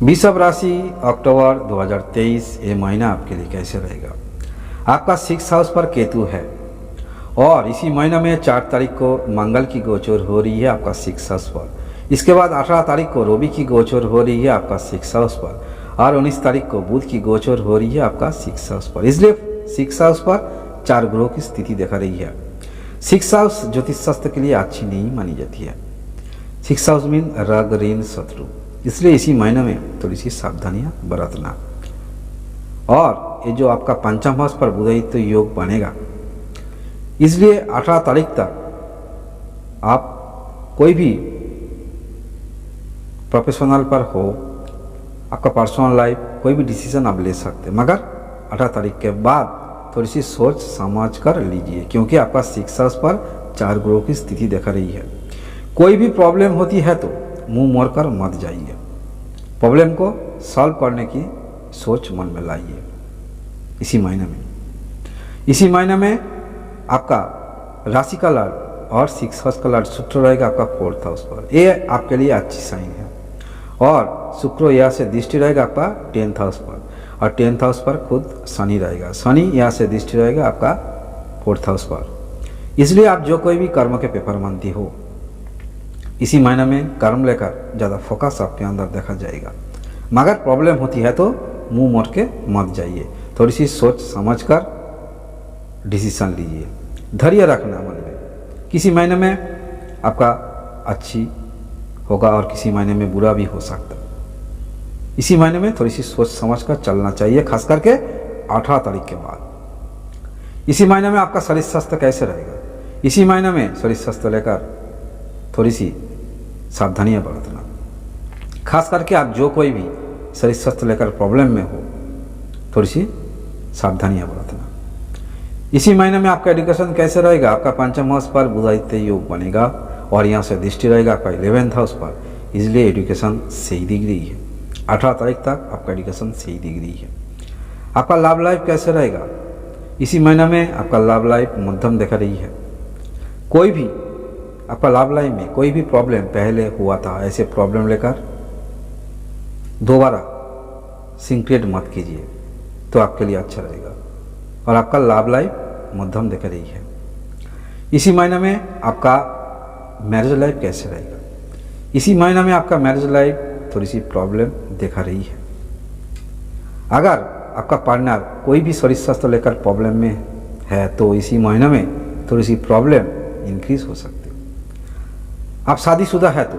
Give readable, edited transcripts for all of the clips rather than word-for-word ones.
वृषभ राशि अक्टूबर 2023 ये महीना आपके लिए कैसे रहेगा। आपका 6 हाउस पर केतु है और इसी महीना में 4 तारीख को मंगल की गोचर हो रही है आपका 6 हाउस पर। इसके बाद 18 तारीख को रवि की गोचर हो रही है आपका 6 हाउस पर और 19 तारीख को बुध की गोचर हो रही है आपका 6 हाउस पर। इसलिए 6 हाउस पर 4 ग्रहों की स्थिति दिखा रही है। 6 हाउस ज्योतिष शास्त्र के लिए अच्छी नहीं मानी जाती है। 6 हाउस मीन रग ऋण शत्रु, इसलिए इसी महीने में थोड़ी सी सावधानियां बरतना। और ये जो आपका पंचम हाउस पर बुधायित्व योग बनेगा, इसलिए 18 तारीख तक आप कोई भी प्रोफेशनल पर हो, आपका पर्सनल लाइफ कोई भी डिसीजन आप ले सकते हैं, मगर 18 तारीख के बाद थोड़ी सी सोच समझ कर लीजिए, क्योंकि आपका 6 हाउस पर 4 ग्रहों की स्थिति दिखा रही है। कोई भी प्रॉब्लम होती है तो मुंह मोड़कर मत जाइए, प्रॉब्लम को सॉल्व करने की सोच मन में लाइए। इसी महीने में आपका राशि का लॉर्ड और 6 हाउस का लॉर्ड शुक्र रहेगा आपका 4th हाउस पर। ये आपके लिए अच्छी साइन है। और शुक्र यहाँ से दृष्टि रहेगा आपका 10th हाउस पर और 10th हाउस पर खुद शनि रहेगा। शनि यहाँ से दृष्टि रहेगा आपका 4th हाउस पर। इसलिए आप जो कोई भी कर्म के पेपर मानती हो, इसी महीने में कर्म लेकर ज़्यादा फोकस आपके अंदर देखा जाएगा। मगर प्रॉब्लम होती है तो मुंह मोड़ के मत जाइए, थोड़ी सी सोच समझ कर डिसीजन लीजिए। धैर्य रखना मन में। किसी महीने में आपका अच्छी होगा और किसी महीने में बुरा भी हो सकता। इसी महीने में थोड़ी सी सोच समझ कर चलना चाहिए, खास करके 18 तारीख के बाद। इसी महीने में आपका शरीर स्वास्थ्य कैसे रहेगा। इसी महीने में शरीर स्वास्थ्य लेकर थोड़ी सी सावधानियां बरतना। खास करके आप जो कोई भी शरीर स्वास्थ्य लेकर प्रॉब्लम में हो, थोड़ी सी सावधानियां बरतना। इसी महीने में आपका एजुकेशन कैसे रहेगा। आपका पंचम हाउस पर बुधायित्व योग बनेगा और यहाँ से दृष्टि रहेगा आपका 11th हाउस पर, इसलिए एजुकेशन सही दिख रही है। 18 तारीख तक आपका एजुकेशन सही दिख रही है। आपका लव लाइफ कैसे रहेगा। इसी महीने में आपका लव लाइफ मध्यम दिखा रही है। कोई भी आपका लव लाइफ में कोई भी प्रॉब्लम पहले हुआ था, ऐसे प्रॉब्लम लेकर दोबारा सिंक्रेट मत कीजिए तो आपके लिए अच्छा रहेगा। और आपका लव लाइफ मध्यम दिख रही है। इसी महीने में आपका मैरिज लाइफ कैसे रहेगा। इसी महीने में आपका मैरिज लाइफ थोड़ी सी प्रॉब्लम दिखा रही है। अगर आपका पार्टनर कोई भी शरीर स्वास्थ्य लेकर प्रॉब्लम में है तो इसी महीने में थोड़ी सी प्रॉब्लम इंक्रीज हो सकती है। आप शादीशुदा है तो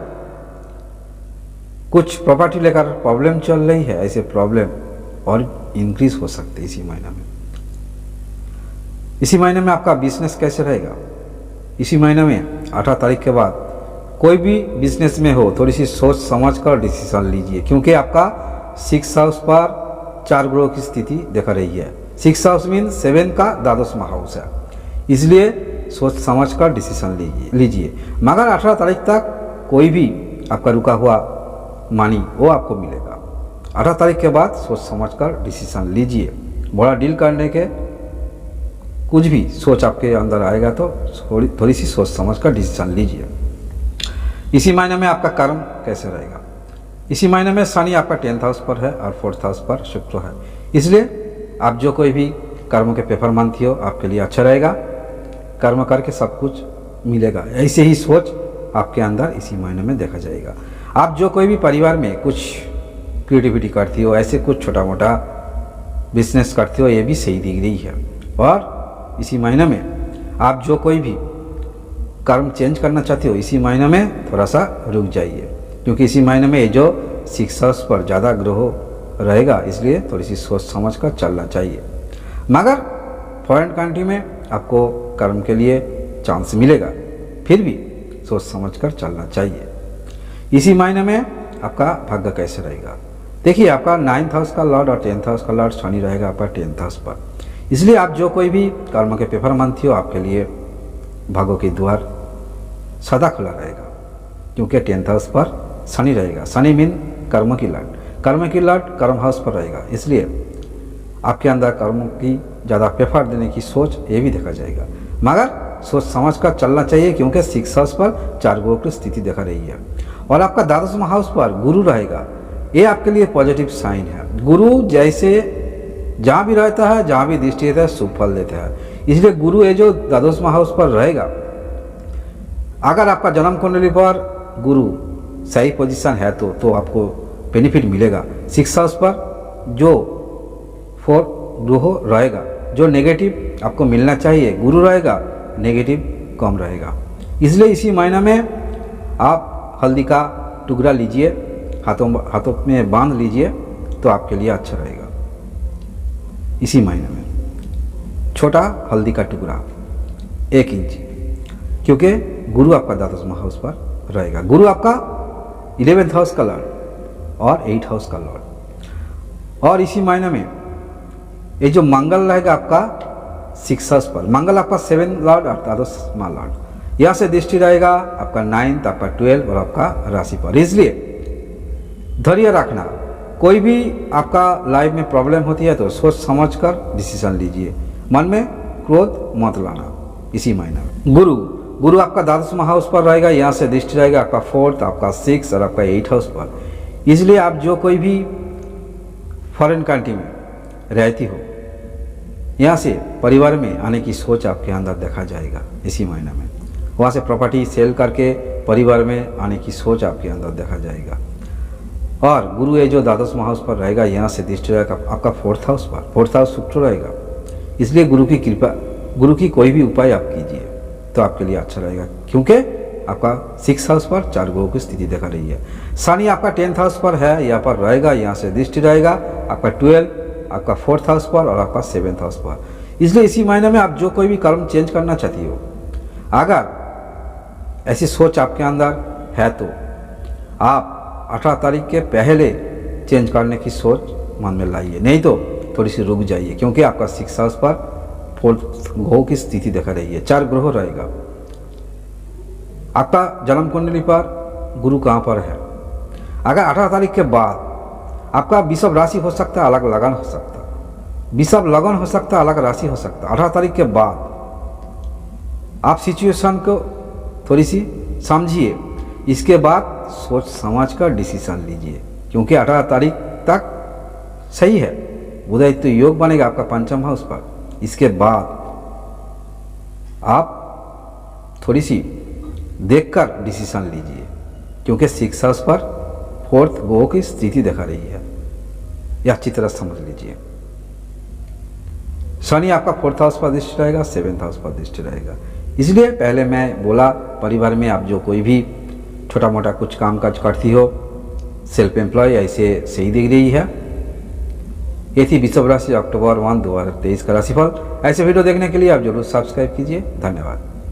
कुछ प्रॉपर्टी लेकर प्रॉब्लम चल रही है, ऐसे प्रॉब्लम और इंक्रीज हो सकते हैं इसी महीने में। इसी महीने में आपका बिजनेस कैसे रहेगा। इसी महीने में 18 तारीख के बाद कोई भी बिजनेस में हो, थोड़ी सी सोच समझ कर डिसीजन लीजिए, क्योंकि आपका 6 हाउस पर 4 ग्रहों की स्थिति दिखा रही है। 6 हाउस मीन 7 का 12वां हाउस है, इसलिए सोच समझ कर डिसीजन लीजिए। मगर 18 तारीख तक कोई भी आपका रुका हुआ मानी वो आपको मिलेगा। 18 तारीख के बाद सोच समझ कर डिसीजन लीजिए। बड़ा डील करने के कुछ भी सोच आपके अंदर आएगा तो थोड़ी सी सोच समझ कर डिसीजन लीजिए। इसी महीने में आपका कर्म कैसे रहेगा। इसी महीने में शनि आपका 10th हाउस पर है और 4th हाउस पर शुक्र है, इसलिए आप जो कोई भी कर्म के पेपर मानती हो आपके लिए अच्छा रहेगा। कर्म करके सब कुछ मिलेगा, ऐसे ही सोच आपके अंदर इसी महीने में देखा जाएगा। आप जो कोई भी परिवार में कुछ क्रिएटिविटी करती हो, ऐसे कुछ छोटा मोटा बिजनेस करती हो, ये भी सही दिख रही है। और इसी महीने में आप जो कोई भी कर्म चेंज करना चाहते हो, इसी महीने में थोड़ा सा रुक जाइए, क्योंकि इसी महीने में जो 6 हाउस पर ज़्यादा ग्रह रहेगा, इसलिए थोड़ी सी सोच समझ कर चलना चाहिए। मगर फॉरेन कंट्री में आपको कर्म के लिए चांस मिलेगा, फिर भी सोच समझ कर चलना चाहिए। इसी महीने में आपका भाग्य कैसे रहेगा। देखिए, आपका 9th हाउस का लॉर्ड और 10th हाउस का लॉर्ड शनि रहेगा आपका 10th हाउस पर, इसलिए आप जो कोई भी कर्म के पेपर मानती हो आपके लिए भाग्यों के द्वार सदा खुला रहेगा, क्योंकि 10th हाउस पर शनि रहेगा। शनि मीन कर्म की लॉर्ड कर्म हाउस पर रहेगा, इसलिए आपके अंदर कर्म की ज़्यादा प्रेफर देने की सोच ये भी देखा जाएगा। मगर सोच समझ कर चलना चाहिए, क्योंकि 6 हाउस पर 4 ग्रहों की स्थिति देखा रही है। और आपका 12वां हाउस पर गुरु रहेगा, ये आपके लिए पॉजिटिव साइन है। गुरु जैसे जहाँ भी रहता है, जहाँ भी दृष्टि देता है, शुभ फल देता है। इसलिए गुरु ये जो द्वादशमा हाउस पर रहेगा, अगर आपका जन्म कुंडली पर गुरु सही पोजीशन है तो आपको बेनिफिट मिलेगा। 6 हाउस पर जो 4 ग्रह रहेगा, जो नेगेटिव आपको मिलना चाहिए गुरु रहेगा, नेगेटिव कम रहेगा। इसलिए इसी महीना में आप हल्दी का टुकड़ा लीजिए, हाथों में बांध लीजिए तो आपके लिए अच्छा रहेगा। इसी महीने में छोटा हल्दी का टुकड़ा 1 इंच, क्योंकि गुरु आपका द्वादशमा हाउस पर रहेगा। गुरु आपका 11th हाउस का लॉर्ड और 8th हाउस का लॉर्ड। और इसी महीने में ये जो मंगल रहेगा आपका 6 हाउस पर, मंगल आपका 7th लॉर्ड और द्वादशमा लॉर्ड। यहाँ से दृष्टि रहेगा आपका 9th, आपका 12 और आपका राशि पर। इसलिए धैर्य रखना, कोई भी आपका लाइफ में प्रॉब्लम होती है तो सोच समझ कर डिसीजन लीजिए, मन में क्रोध मत लाना। इसी महीने में गुरु आपका द्वादशमा हाउस पर रहेगा, यहाँ से दृष्टि रहेगा आपका 4th, आपका 6 और आपका 8 हाउस पर। इसलिए आप जो कोई भी फॉरेन कंट्री में रहती हो, यहाँ से परिवार में आने की सोच आपके अंदर देखा जाएगा इसी महीने में। वहाँ से प्रॉपर्टी सेल करके परिवार में आने की सोच आपके अंदर देखा जाएगा। और गुरु ये जो द्वादशमा हाउस पर रहेगा, यहाँ से दृष्टि रहेगा आपका 4th हाउस पर। 4th हाउस शुक्र रहेगा। इसलिए गुरु की कृपा, गुरु की कोई भी उपाय आप कीजिए तो आपके लिए अच्छा रहेगा, क्योंकि आपका 6 हाउस पर 4 ग्रहों की स्थिति देखा रही है। शनि आपका 10th हाउस पर है, यहाँ पर रहेगा, यहाँ से दृष्टि रहेगा आपका 12, आपका 4th हाउस पर और आपका 7th हाउस पर। इसलिए इसी महीने में आप जो कोई भी कर्म चेंज करना चाहती हो, अगर ऐसी सोच आपके अंदर है तो आप 18 तारीख के पहले चेंज करने की सोच मन में लाइए, नहीं तो थोड़ी सी रुक जाइए, क्योंकि आपका 6 हाउस पर 4th ग्रह की स्थिति देखा रही है। 4 ग्रह रहेगा। आपका जन्म कुंडली पर गुरु कहाँ पर है? अगर 18 तारीख के बाद आपका वृषभ राशि हो सकता है, अलग लगन हो सकता है, वृषभ लगन हो सकता है, अलग राशि हो सकता है। 18 तारीख के बाद आप सिचुएशन को थोड़ी सी समझिए, इसके बाद सोच समझ कर डिसीजन लीजिए, क्योंकि 18 तारीख तक सही है। बुधादित्य योग बनेगा आपका 5th हाउस पर। इसके बाद आप थोड़ी सी देखकर डिसीजन लीजिए, क्योंकि 6 हाउस पर 4th ग्रह की स्थिति देखा रही है, यह अच्छी तरह समझ लीजिए। शनि आपका 4th हाउस पर दृष्टि रहेगा, 7th हाउस पर दृष्टि रहेगा। इसलिए पहले मैं बोला, परिवार में आप जो कोई भी छोटा मोटा कुछ काम काज करती हो, सेल्फ एम्प्लॉय, ऐसे सही दिख रही है। ये थी वृषभ राशि अक्टूबर 1, 2023 का राशिफल। ऐसे वीडियो देखने के लिए आप जरूर सब्सक्राइब कीजिए। धन्यवाद।